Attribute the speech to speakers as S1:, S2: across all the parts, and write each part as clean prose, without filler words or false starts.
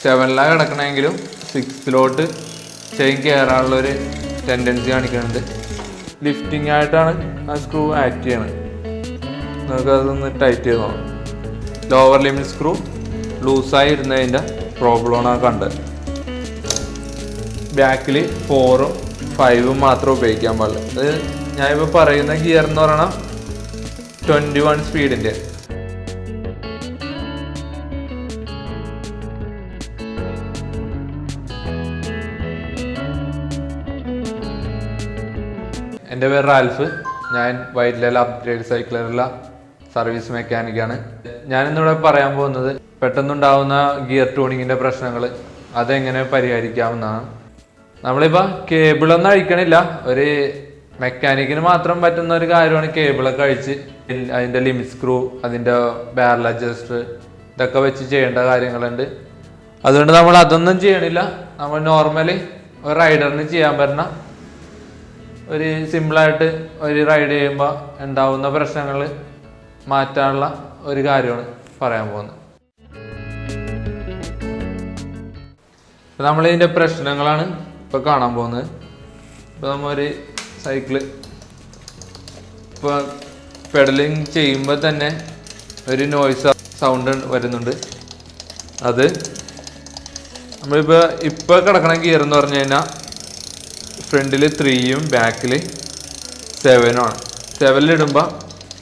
S1: 7ലാണ് കിടക്കണമെങ്കിലും 6th chain കയറാനുള്ളൊരു tendency കാണിക്കുന്നുണ്ട്. Lifting ആയിട്ടാണ് ആ സ്ക്രൂ ആക്ട് ചെയ്യണത്. നമുക്കതൊന്ന് ടൈറ്റ് ചെയ്ത് നോക്കാം. ലോവർ ലിമിറ്റ് സ്ക്രൂ ലൂസായി ഇരുന്നതിൻ്റെ പ്രോബ്ലമാണ് കണ്ടത്. ബാക്കിൽ 4ഉം 5ഉം മാത്രം ഉപയോഗിക്കാൻ പാടില്ല. അത് ഞാനിപ്പോൾ പറയുന്ന ഗിയർ എന്ന് പറയണ 21 സ്പീഡിൻ്റെ. എൻ്റെ പേര് റാൽഫ്. ഞാൻ വൈറ്റ്ല അപ്ഗ്രേഡ് സൈക്ലറിലുള്ള സർവീസ് മെക്കാനിക്കാണ്. ഞാനിന്നിവിടെ പറയാൻ പോകുന്നത് പെട്ടെന്നുണ്ടാവുന്ന ഗിയർ ട്യൂണിങ്ങിൻ്റെ പ്രശ്നങ്ങൾ അതെങ്ങനെ പരിഹരിക്കാമെന്നാണ്. നമ്മളിപ്പോൾ കേബിളൊന്നും അഴിക്കണില്ല. ഒരു മെക്കാനിക്കിന് മാത്രം പറ്റുന്ന ഒരു കാര്യമാണ് കേബിളൊക്കെ അഴിച്ച് അതിൻ്റെ ലിമിറ്റ് സ്ക്രൂ, അതിൻ്റെ ബാരൽ അഡ്ജസ്റ്റർ ഇതൊക്കെ വെച്ച് ചെയ്യേണ്ട കാര്യങ്ങളുണ്ട്. അതുകൊണ്ട് നമ്മൾ അതൊന്നും ചെയ്യണില്ല. നമ്മൾ നോർമലി ഒരു റൈഡറിന് ചെയ്യാൻ പറ്റുന്ന ഒരു സിമ്പിളായിട്ട് ഒരു റൈഡ് ചെയ്യുമ്പോൾ ഉണ്ടാവുന്ന പ്രശ്നങ്ങൾ മാറ്റാനുള്ള ഒരു കാര്യമാണ് പറയാൻ പോകുന്നത്. നമ്മളിതിൻ്റെ പ്രശ്നങ്ങളാണ് ഇപ്പോൾ കാണാൻ പോകുന്നത്. ഇപ്പോൾ നമ്മളൊരു സൈക്കിള് ഇപ്പോൾ പെഡലിങ് ചെയ്യുമ്പോൾ തന്നെ ഒരു നോയ്സ് സൗണ്ട് വരുന്നുണ്ട്. അത് നമ്മളിപ്പോൾ കിടക്കണ ഗിയർ എന്ന് പറഞ്ഞു കഴിഞ്ഞാൽ ഫ്രണ്ടിൽ 3ഉം ബാക്കിൽ 7ഉമാണ്. 7ലിടുമ്പോൾ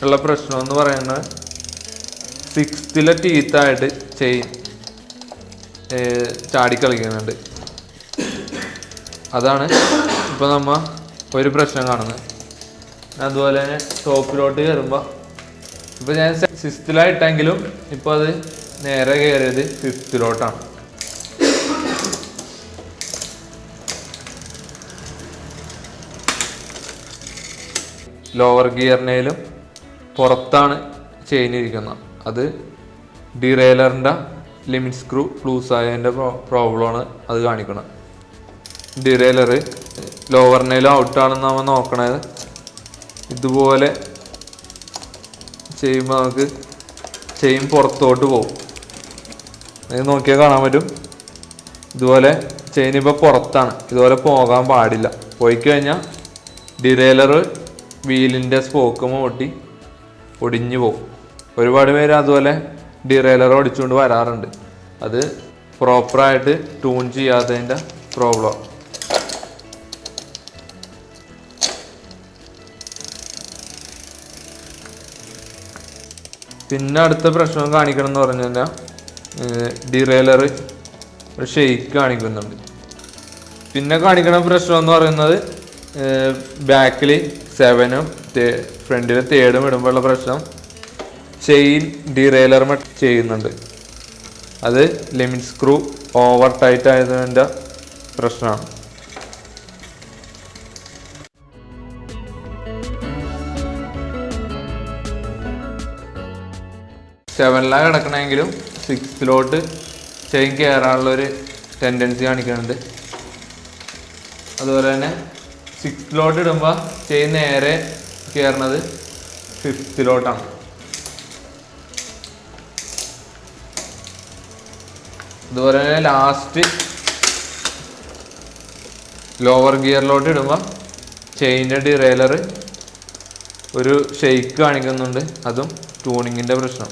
S1: ഉള്ള പ്രശ്നം എന്ന് പറയുന്നത് 6th ടീത്തായിട്ട് ചെയിൻ ചാടിക്കളിക്കുന്നുണ്ട്. അതാണ് ഇപ്പോൾ നമ്മൾ ഒരു പ്രശ്നം കാണുന്നത്. അതുപോലെ തന്നെ ടോപ്പിലോട്ട് കയറുമ്പോൾ ഇപ്പോൾ ഞാൻ 6th ഇപ്പോൾ അത് നേരെ കയറിയത് 5th. ലോവർ ഗിയറിനേലും പുറത്താണ് ചെയിൻ ഇരിക്കുന്നത്. അത് ഡിറേലറിൻ്റെ ലിമിറ്റ് സ്ക്രൂ ലൂസായതിൻ്റെ പ്രോബ്ലമാണ് അത് കാണിക്കുന്നത്. ഡിറേലർ ലോവറിനേലും ഔട്ടാണെന്ന് നമ്മൾ നോക്കണത്. ഇതുപോലെ ചെയ്യുമ്പോൾ നമുക്ക് ചെയിൻ പുറത്തോട്ട് പോകും. അത് നോക്കിയാൽ കാണാൻ പറ്റും. ഇതുപോലെ ചെയിൻ ഇപ്പോൾ പുറത്താണ്. ഇതുപോലെ പോകാൻ പാടില്ല. പോയി കഴിഞ്ഞാൽ ഡിറേലർ വീലിൻ്റെ സ്പോക്ക് പൊട്ടി ഒടിഞ്ഞു പോകും. ഒരുപാട് പേര് അതുപോലെ ഡിറേലർ ഒടിച്ചുകൊണ്ട് വരാറുണ്ട്. അത് പ്രോപ്പറായിട്ട് ട്യൂൺ ചെയ്യാത്തതിൻ്റെ പ്രോബ്ലം. പിന്നെ അടുത്ത പ്രശ്നം കാണിക്കണം എന്ന് പറഞ്ഞു കഴിഞ്ഞാൽ ഡിറേലർ ഒരു ഷെയ്ക്ക് കാണിക്കുന്നുണ്ട്. പിന്നെ കാണിക്കുന്ന പ്രശ്നം എന്ന് പറയുന്നത് ബാക്കിൽ 7ഉം ഫ്രണ്ടിൽ 3ഉം ഇടുമ്പോഴുള്ള പ്രശ്നം ചെയിൻ ഡിറേലർ ചെയ്യുന്നുണ്ട്. അത് ലിമിറ്റ് സ്ക്രൂ ഓവർ ടൈറ്റ് ആയതിൻ്റെ പ്രശ്നമാണ്. സെവനിലാണ് കിടക്കണമെങ്കിലും 6th ചെയിൻ കയറാനുള്ളൊരു ടെൻഡൻസി കാണിക്കുന്നുണ്ട്. അതുപോലെ തന്നെ 6th ഇടുമ്പോൾ ചെയിൻ നേരെ കയറുന്നത് 5th. അതുപോലെ തന്നെ ലാസ്റ്റ് ലോവർ ഗിയറിലോട്ട് ഇടുമ്പോൾ ചെയിൻ്റെ ഡിറേലർ ഒരു ഷെയ്ക്ക് കാണിക്കുന്നുണ്ട്. അതും ട്യൂണിങ്ങിൻ്റെ പ്രശ്നം.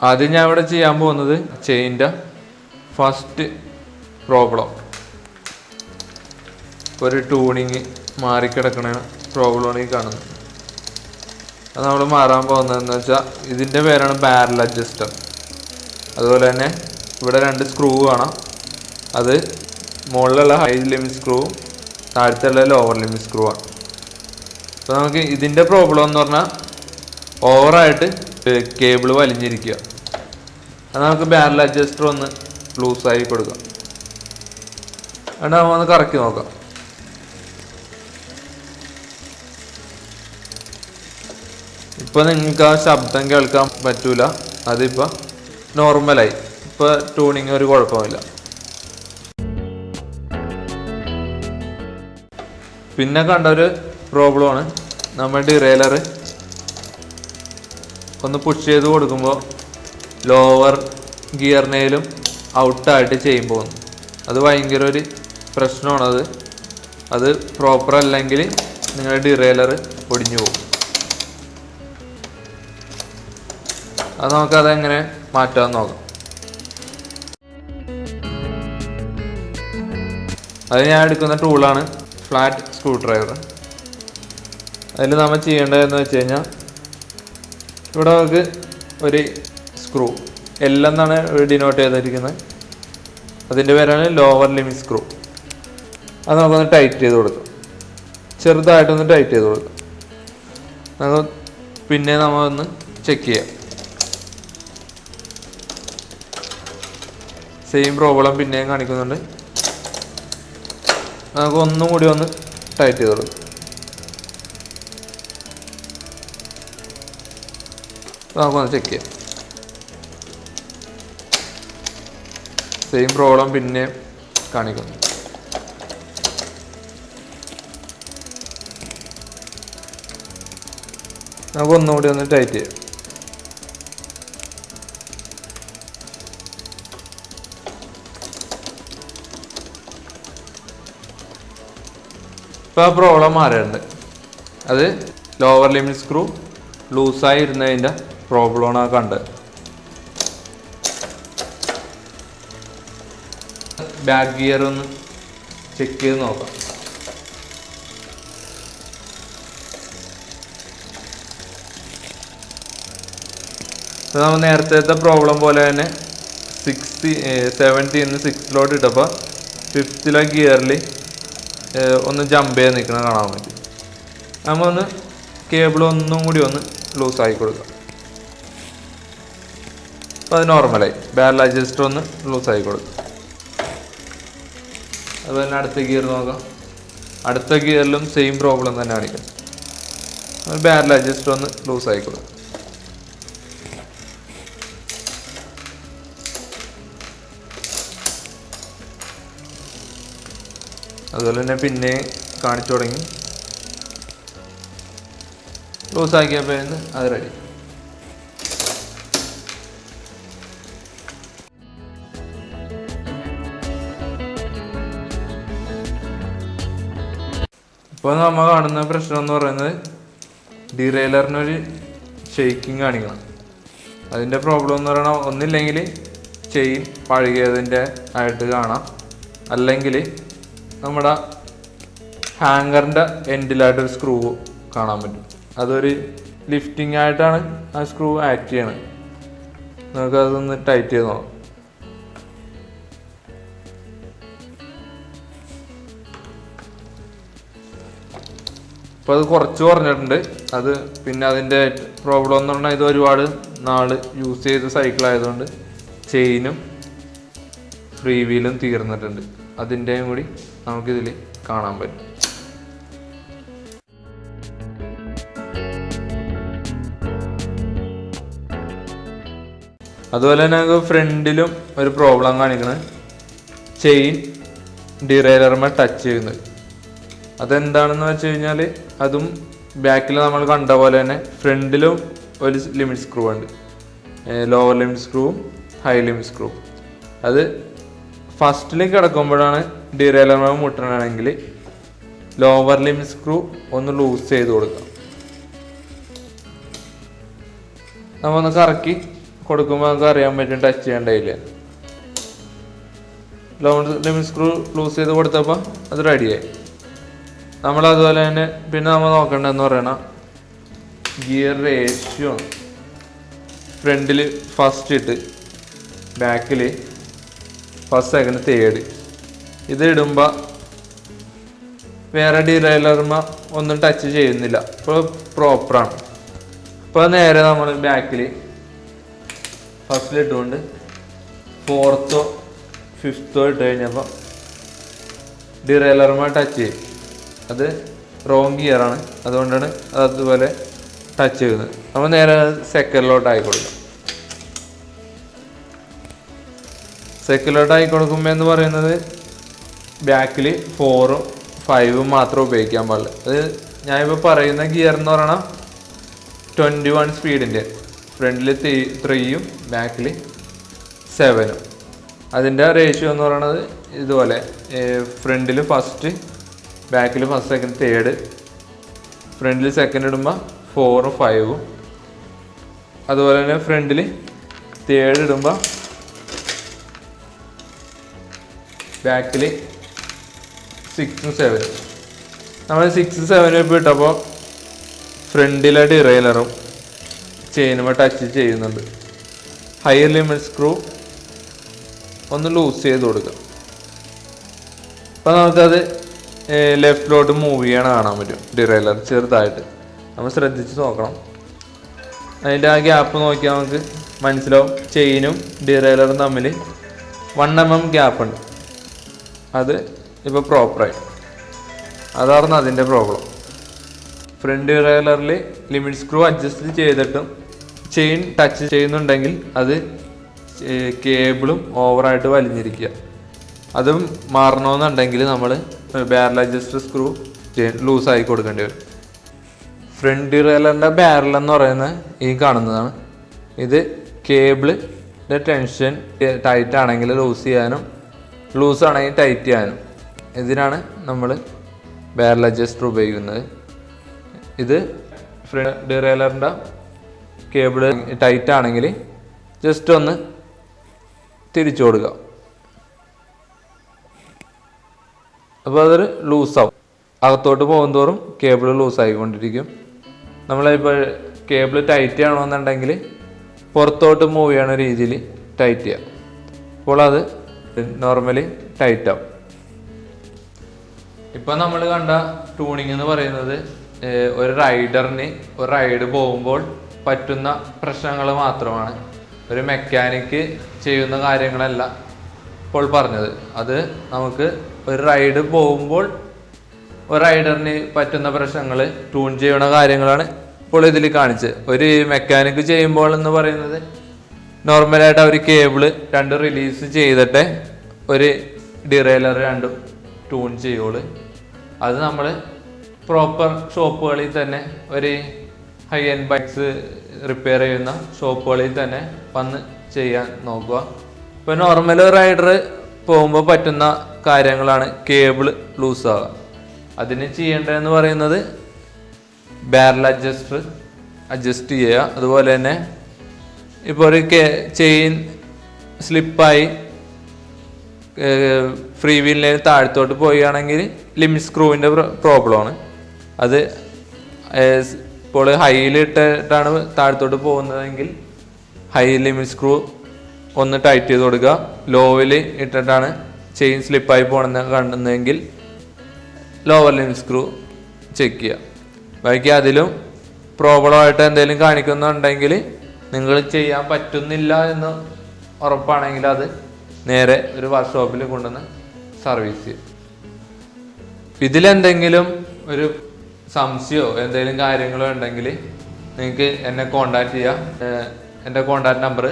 S1: ആദ്യം ഞാൻ ഇവിടെ ചെയ്യാൻ പോകുന്നത് ചെയിൻ്റെ ഫസ്റ്റ് പ്രോബ്ലം, ഒരു ട്യൂണിങ് മാറിക്കിടക്കണ പ്രോബ്ലമാണ് ഈ കാണുന്നത്. അത് നമ്മൾ മാറാൻ പോകുന്നതെന്ന് വെച്ചാൽ ഇതിൻ്റെ പേരാണ് ബാരൽ അഡ്ജസ്റ്റർ. അതുപോലെ തന്നെ ഇവിടെ 2 സ്ക്രൂ കാണാം. അത് മുകളിലുള്ള ഹൈ ലിമിറ്റ് സ്ക്രൂവും താഴത്തുള്ള ലോവർ ലിമിറ്റ് സ്ക്രൂ ആണ്. അപ്പോൾ നമുക്ക് ഇതിൻ്റെ പ്രോബ്ലം എന്ന് പറഞ്ഞാൽ ഓവറായിട്ട് കേബിൾ വലിഞ്ഞിരിക്കുക. അത് നമുക്ക് ബാരൽ അഡ്ജസ്റ്റർ ഒന്ന് ലൂസായി കൊടുക്കാം. എന്നിട്ട് നമ്മൾ ഒന്ന് കറക്കി നോക്കാം. ഇപ്പോൾ നിങ്ങൾക്ക് ആ ശബ്ദം കേൾക്കാൻ പറ്റൂല. അതിപ്പോൾ നോർമലായി. ഇപ്പോൾ ട്യൂണിങ് ഒരു കുഴപ്പമില്ല. പിന്നെ കണ്ട ഒരു പ്രോബ്ലമാണ് നമ്മുടെ ഡിറേലർ ഒന്ന് പുഷ് ചെയ്ത് കൊടുക്കുമ്പോൾ ലോവർ ഗിയറിനേലും ഔട്ടായിട്ട് ചെയ്യുമ്പോൾ അത് ഭയങ്കര ഒരു പ്രശ്നമാണത്. അത് പ്രോപ്പർ അല്ലെങ്കിൽ നിങ്ങളുടെ ഡിറേലർ ഒടിഞ്ഞു പോകും. അത് നമുക്കതെങ്ങനെ മാറ്റാമെന്ന് നോക്കാം. അത് ഞാൻ എടുക്കുന്ന ടൂളാണ് ഫ്ലാറ്റ് സ്ക്രൂ ഡ്രൈവർ. അതിൽ നമ്മൾ ചെയ്യേണ്ടതെന്ന് വെച്ച് കഴിഞ്ഞാൽ ഇവിടെ നമുക്ക് ഒരു സ്ക്രൂ L എന്നാണ് ഡിനോട്ട് ചെയ്തിരിക്കുന്നത്. അതിൻ്റെ പേരാണ് ലോവർ ലിമിറ്റ് സ്ക്രൂ. അത് നമുക്കൊന്ന് ടൈറ്റ് ചെയ്ത് കൊടുക്കാം. ചെറുതായിട്ടൊന്ന് ടൈറ്റ് ചെയ്ത് കൊടുക്കാം. നമുക്ക് പിന്നെ നമ്മളൊന്ന് ചെക്ക് ചെയ്യാം. സെയിം പ്രോബ്ലം പിന്നെയും കാണിക്കുന്നുണ്ട്. നമുക്ക് ഒന്നും കൂടി ഒന്ന് ടൈറ്റ് ചെയ്ത് കൊടുക്കാം. നമുക്കൊന്ന് ചെക്ക് ചെയ്യാം. സെയിം പ്രോബ്ലം പിന്നെ കാണിക്കുന്നു. നമുക്ക് ഒന്നുകൂടി ഒന്ന് ടൈറ്റ് ചെയ്യാം. ഇപ്പോൾ ആ പ്രോബ്ലം മാറിയിട്ടുണ്ട്. അത് ലോവർ ലിമിറ്റ് സ്ക്രൂ ലൂസായി ഇരുന്നതിൻ്റെ പ്രോബ്ലമാണ് ആ കണ്ടത്. ബാക്ക് ഗിയർ ഒന്ന് ചെക്ക് ചെയ്ത് നോക്കാം. നമ്മൾ നേരത്തെ പ്രോബ്ലം പോലെ തന്നെ 70 6 ഇട്ടപ്പോൾ 5th ഗിയറിൽ ഒന്ന് ജമ്പ് ചെയ്ത് നിൽക്കുന്നത് കാണാൻ പറ്റും. നമ്മൾ ഒന്ന് കേബിൾ ഒന്നും കൂടി ഒന്ന് ലൂസാക്കി കൊടുക്കാം. അപ്പോൾ അത് നോർമലായി. ബാരൽ അഡ്ജസ്റ്റർ ഒന്ന് ലൂസാക്കി കൊടുക്കാം. അതുപോലെ തന്നെ അടുത്ത ഗിയർ നോക്കാം. അടുത്ത ഗിയറിലും സെയിം പ്രോബ്ലം തന്നെ കാണിക്കാം. ബാരൽ അഡ്ജസ്റ്റർ ഒന്ന് ലൂസാക്കി കൊടുക്കാം. അതുപോലെ തന്നെ പിന്നെ കാണിച്ചു തുടങ്ങി. ലൂസാക്കിയപ്പോൾ അത് റെഡി. ഇപ്പോൾ നമ്മൾ കാണുന്ന പ്രശ്നം എന്ന് പറയുന്നത് ഡിറെയിലറിനൊരു ഷെയ്ക്കിങ് കാണിക്കണം. അതിൻ്റെ പ്രോബ്ലം എന്ന് പറയുന്നത് ഒന്നില്ലെങ്കിൽ ചെയിൻ പഴകിയതിൻ്റെ ആയിട്ട് കാണാം, അല്ലെങ്കിൽ നമ്മുടെ ഹാങ്കറിൻ്റെ എൻഡിലായിട്ടൊരു സ്ക്രൂ കാണാൻ പറ്റും. അതൊരു ലിഫ്റ്റിംഗ് ആയിട്ടാണ് ആ സ്ക്രൂ ആക്ട് ചെയ്യണത്. നമുക്കതൊന്ന് ടൈറ്റ് ചെയ്ത് നോക്കാം. അപ്പോൾ അത് കുറച്ച് കുറഞ്ഞിട്ടുണ്ട്. അത് പിന്നെ അതിൻ്റെ പ്രോബ്ലം എന്ന് പറഞ്ഞാൽ ഇത് ഒരുപാട് നാൾ യൂസ് ചെയ്ത സൈക്കിൾ ആയതുകൊണ്ട് ചെയിനും ഫ്രീ വീലും തീർന്നിട്ടുണ്ട്. അതിൻ്റെയും കൂടി നമുക്കിതിൽ കാണാൻ പറ്റും. അതുപോലെ തന്നെ നമുക്ക് ഫ്രണ്ടിലും ഒരു പ്രോബ്ലം കാണിക്കുന്നത് ചെയിൻ ഡിറൈലറുമേ ടച്ച് ചെയ്യുന്നത്. അതെന്താണെന്ന് വെച്ച് കഴിഞ്ഞാൽ അതും ബാക്കിൽ നമ്മൾ കണ്ട പോലെ തന്നെ ഫ്രണ്ടിലും ഒരു ലിമിറ്റ് സ്ക്രൂ ഉണ്ട്. ലോവർ ലിമിറ്റ് സ്ക്രൂവും ഹൈ ലിമിറ്റ് സ്ക്രൂവും. അത് ഫസ്റ്റിലേക്ക് കിടക്കുമ്പോഴാണ് ഡിറൈലറുമേ മുട്ടണമെങ്കിൽ ലോവർ ലിമിറ്റ് സ്ക്രൂ ഒന്ന് ലൂസ് ചെയ്ത് കൊടുക്കാം. നമ്മൊന്ന് കറക്കി കൊടുക്കുമ്പോൾ നമുക്ക് അറിയാൻ പറ്റും ടച്ച് ചെയ്യേണ്ടതില്ല. ലോവർ ലിമിറ്റ് സ്ക്രൂ ലൂസ് ചെയ്ത് കൊടുത്തപ്പോൾ അത് റെഡിയായി. നമ്മളതുപോലെ തന്നെ പിന്നെ നമ്മൾ നോക്കേണ്ടതെന്ന് പറയണം ഗിയർ റേഷ്യോ. ഫ്രണ്ടിൽ ഫസ്റ്റ് ഇട്ട് ബാക്കിൽ ഫസ്റ്റ് സെക്കൻഡ് തേർഡ് ഇത് ഇടുമ്പോൾ വേറെ ഡിറൈലർമ ഒന്നും ടച്ച് ചെയ്യുന്നില്ല. ഇപ്പോൾ പ്രോപ്പറാണ്. ഇപ്പോൾ നേരെ നമ്മൾ ബാക്കിൽ ഫസ്റ്റിലിട്ടുകൊണ്ട് 4th 5th ഇട്ട് കഴിഞ്ഞപ്പോൾ ഡിറൈലർമ ടച്ച് ചെയ്യും. അത് റോങ് ഗിയറാണ്, അതുകൊണ്ടാണ് അതുപോലെ ടച്ച് ചെയ്യുന്നത്. നമ്മൾ നേരെ സെക്കൻഡിലോട്ട് ആയി കൊടുക്കാം. സെക്കൻഡിലോട്ട് ആയി കൊടുക്കുമ്പോൾ എന്ന് പറയുന്നത് ബാക്കിൽ 4ഉം 5ഉം മാത്രം ഉപയോഗിക്കാൻ പാടില്ല. അത് ഞാനിപ്പോൾ പറയുന്ന ഗിയർ എന്ന് പറയണം 21 സ്പീഡിൻ്റെ. ഫ്രണ്ടിൽ 3ഉം ബാക്കിൽ 7ഉം. അതിൻ്റെ റേഷ്യോ എന്ന് പറയുന്നത് ഇതുപോലെ, ഫ്രണ്ടിൽ ഫസ്റ്റ്, ബാക്കിൽ ഫസ്റ്റ്, സെക്കൻഡ്, തേർഡ്, ഫ്രണ്ടിൽ സെക്കൻഡ് ഇടുമ്പോൾ 4ഉം 5ഉം, അതുപോലെ തന്നെ ഫ്രണ്ടിൽ തേർഡ് ഇടുമ്പോൾ ബാക്കിൽ 6ഉം 7ഉം. നമ്മൾ 6, 7 ഇപ്പോൾ ഇട്ടപ്പോൾ ഫ്രണ്ടിലെ ഡിറൈലറും ചെയിനുമ്പോൾ ടച്ച് ചെയ്യുന്നുണ്ട്. ഹയർ ലിമിറ്റ് സ്ക്രൂ ഒന്ന് ലൂസ് ചെയ്ത് കൊടുക്കുക. അപ്പോൾ നമുക്കത് ലെഫ്റ്റിലോട്ട് മൂവ് ചെയ്യണ കാണാൻ പറ്റും. ഡിറൈലർ ചെറുതായിട്ട് നമ്മൾ ശ്രദ്ധിച്ച് നോക്കണം. അതിൻ്റെ ആ ഗ്യാപ്പ് നോക്കിയാൽ നമുക്ക് മനസ്സിലാവും. ചെയിനും ഡിറൈലറും തമ്മിൽ 1 mm ഗ്യാപ്പ് ഉണ്ട്. അത് ഇപ്പോൾ പ്രോപ്പറായി. അതായിരുന്നു അതിൻ്റെ പ്രോബ്ലം. ഫ്രണ്ട് ഡിറൈലറിൽ ലിമിറ്റ് സ്ക്രൂ അഡ്ജസ്റ്റ് ചെയ്തിട്ടും ചെയിൻ ടച്ച് ചെയ്യുന്നുണ്ടെങ്കിൽ അത് കേബിളും ഓവറായിട്ട് വലിഞ്ഞിരിക്കുക. അതും മാറണമെന്നുണ്ടെങ്കിൽ നമ്മൾ ബാരൽ അഡ്ജസ്റ്റർ സ്ക്രൂ ലൂസായി കൊടുക്കേണ്ടി വരും. ഫ്രണ്ട് ഡിറൈലറിൻ്റെ ബാരൽ എന്ന് പറയുന്നത് ഈ കാണുന്നതാണ്. ഇത് കേബിളിൻ്റെ ടെൻഷൻ ടൈറ്റ് ആണെങ്കിൽ ലൂസ് ചെയ്യാനും ലൂസ് ആണെങ്കിൽ ടൈറ്റ് ചെയ്യാനും ഇതിനാണ് നമ്മൾ ബാരൽ അഡ്ജസ്റ്റർ ഉപയോഗിക്കുന്നത്. ഇത് ഫ്രണ്ട് ഡിറൈലറിൻ്റെ കേബിൾ ടൈറ്റ് ആണെങ്കിൽ ജസ്റ്റ് ഒന്ന് തിരിച്ചു കൊടുക്കുക. അപ്പോൾ അതൊരു ലൂസാവും. അകത്തോട്ട് പോകുന്തോറും കേബിൾ ലൂസായിക്കൊണ്ടിരിക്കും. നമ്മളിപ്പോൾ കേബിൾ ടൈറ്റ് ചെയ്യണമെന്നുണ്ടെങ്കിൽ പുറത്തോട്ട് മൂവ് ചെയ്യണ രീതിയിൽ ടൈറ്റ് ചെയ്യാം. അപ്പോൾ അത് നോർമലി ടൈറ്റ് ആവും. ഇപ്പം നമ്മൾ കണ്ട ട്യൂണിങ് എന്ന് പറയുന്നത് ഒരു റൈഡറിന് ഒരു റൈഡ് പോകുമ്പോൾ പറ്റുന്ന പ്രശ്നങ്ങൾ മാത്രമാണ്. ഒരു മെക്കാനിക്ക് ചെയ്യുന്ന കാര്യങ്ങളല്ല ഇപ്പോൾ പറഞ്ഞത്. അത് നമുക്ക് ഒരു റൈഡ് പോകുമ്പോൾ ഒരു റൈഡറിന് പറ്റുന്ന പ്രശ്നങ്ങൾ ട്യൂൺ ചെയ്യുന്ന കാര്യങ്ങളാണ് ഇപ്പോൾ ഇതിൽ കാണിച്ചത്. ഒരു മെക്കാനിക്ക് ചെയ്യുമ്പോൾ എന്ന് പറയുന്നത് നോർമലായിട്ട് അവർ കേബിള് 2 റിലീസ് ചെയ്തിട്ട് ഒരു ഡിറൈലർ 2 ട്യൂൺ ചെയ്യുള്ളൂ. അത് നമ്മൾ പ്രോപ്പർ ഷോപ്പുകളിൽ തന്നെ, ഒരു ഹൈ എൻഡ് ബൈക്സ് റിപ്പയർ ചെയ്യുന്ന ഷോപ്പുകളിൽ തന്നെ വന്ന് ചെയ്യാൻ നോക്കുക. ഇപ്പോൾ നോർമൽ റൈഡർ പോകുമ്പോൾ പറ്റുന്ന കാര്യങ്ങളാണ് കേബിൾ ലൂസ് ആവുക. അതിന് ചെയ്യേണ്ടതെന്ന് പറയുന്നത് ബാരൽ അഡ്ജസ്റ്റ് ചെയ്യുക. അതുപോലെ തന്നെ ഇപ്പോൾ ഒരു ചെയിൻ സ്ലിപ്പായി ഫ്രീ വീലിന് താഴത്തോട്ട് പോവുകയാണെങ്കിൽ ലിമിറ്റ് സ്ക്രൂവിൻ്റെ പ്രോബ്ലമാണ്. അത് ഇപ്പോൾ ഹൈയിലിട്ടിട്ടാണ് താഴത്തോട്ട് പോകുന്നതെങ്കിൽ ഹൈ ലിമിറ്റ് സ്ക്രൂ ഒന്ന് ടൈറ്റ് ചെയ്ത് കൊടുക്കുക. ലോവിൽ ഇട്ടിട്ടാണ് ചെയിൻ സ്ലിപ്പായി പോകണമെന്ന് കാണുന്നതെങ്കിൽ ലോവർ ലിമിറ്റ് സ്ക്രൂ ചെക്ക് ചെയ്യുക. ബാക്കി അതിലും പ്രോബ്ലമായിട്ട് എന്തെങ്കിലും കാണിക്കുന്നുണ്ടെങ്കിൽ നിങ്ങൾ ചെയ്യാൻ പറ്റുന്നില്ല എന്ന് ഉറപ്പാണെങ്കിൽ അത് നേരെ ഒരു വർക്ക്ഷോപ്പിൽ കൊണ്ടുവന്ന് സർവീസ് ചെയ്യും. ഇതിലെന്തെങ്കിലും ഒരു സംശയമോ എന്തെങ്കിലും കാര്യങ്ങളോ ഉണ്ടെങ്കിൽ നിങ്ങൾക്ക് എന്നെ കോണ്ടാക്ട് ചെയ്യാം. എൻ്റെ കോണ്ടാക്ട് നമ്പർ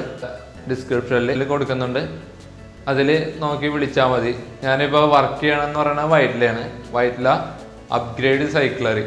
S1: ഡിസ്ക്രിപ്ഷനിൽ കൊടുക്കുന്നുണ്ട്. അതിൽ നോക്കി വിളിച്ചാൽ മതി. ഞാനിപ്പോൾ വർക്ക് ചെയ്യണമെന്ന് പറയുന്നത് വൈറ്റിലയാണ്. വൈറ്റില അപ്ഗ്രേഡ് സൈക്ലറി.